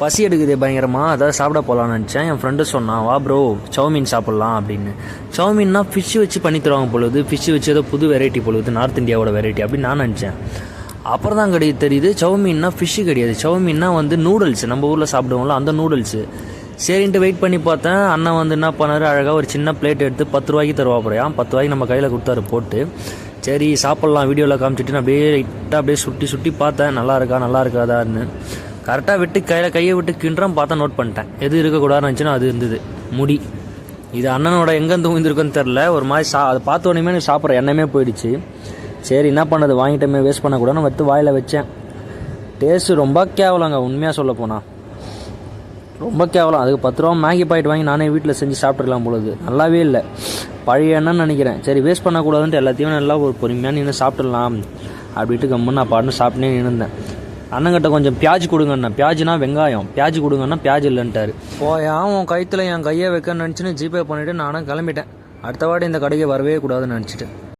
பசி எடுக்குது பயங்கரமாக, அதாவது சாப்பிட போகலான்னு நினச்சேன். என் ஃப்ரெண்டு சொன்னான், வா ப்ரோ சௌமீன் சாப்பிட்லாம் அப்படின்னு. சௌமீன்னா ஃபிஷ் வச்சு பண்ணி தருவாங்க பொழுது, ஃபிஷ் வச்சு ஏதோ புது வெரைட்டி பொழுது, நார்த் இந்தியாவோட வெரைட்டி அப்படின்னு நான் நினச்சேன். அப்புறம் தான் தெரியுது சௌமீன்னா ஃபிஷ்ஷு கிடையாது. சௌமீன்னா வந்து நூடுல்ஸ், நம்ம ஊரில் சாப்பிடுவோம்ல அந்த நூடுல்ஸு. சரின்ட்டு வெயிட் பண்ணி பார்த்தேன். அண்ணன் வந்து என்ன பண்ணார், அழகாக ஒரு சின்ன பிளேட் எடுத்து 10 ரூபாய்க்கு தருவா போறையான். 10 ரூபாய்க்கு நம்ம கையில் கொடுத்தாரு போட்டு. சரி சாப்பிட்லாம் வீடியோவில் காமிச்சிட்டு நான் அப்படியே லைட்டாக அப்படியே சுட்டி பார்த்தேன், நல்லா இருக்காதான்னு. கரெக்டாக விட்டு கையை விட்டு கிண்டுறோம், பார்த்தா நோட் பண்ணிட்டேன். எது இருக்கக்கூடாதுன்னு நினச்சுன்னா அது இருந்தது, முடி. இது அண்ணனோட எங்கேருந்து தூங்கிருக்குன்னு தெரில. ஒரு மாதிரி அதை பார்த்த உடனே எனக்கு சாப்பிட்ற எண்ணமே போயிடுச்சு. சரி என்ன பண்ணது, வாங்கிட்டமே வேஸ்ட் பண்ணக்கூடாதுன்னு எடுத்து வாயில் வச்சேன். டேஸ்ட்டு ரொம்ப கேவலங்க, உண்மையாக சொல்ல போனால் ரொம்ப கேவலம். அதுக்கு 10 ரூபா மேகி பாக்கெட் வாங்கி நானே வீட்டில் செஞ்சு சாப்பிட்ருக்கலாம் பொழுது. நல்லாவே இல்லை, பழைய எண்ணம்னு நினைக்கிறேன். சரி வேஸ்ட் பண்ணக்கூடாதுன்ட்டு எல்லாத்தையும் நல்லா ஒரு பொறுமையாக நின்று சாப்பிட்றலாம் அப்படின்ட்டு கம்முன்னு நான் பாட்டுன்னு சாப்பிட்டே நின்றுந்தேன். அண்ணங்கிட்ட கொஞ்சம் பியாஜ் கொடுங்கண்ணா, பியாஜுனா வெங்காயம், பியாஜ் கொடுங்கன்னா பியாஜ் இல்லைன்ட்டார். போயா உன் கைத்தில் என் கையை வைக்கன்னு நினச்சின்னு ஜிபே பண்ணிவிட்டு நானும் கிளம்பிட்டேன். அடுத்த வாட்டி இந்த கடைக்கு வரவே கூடாதுன்னு நினச்சிட்டு.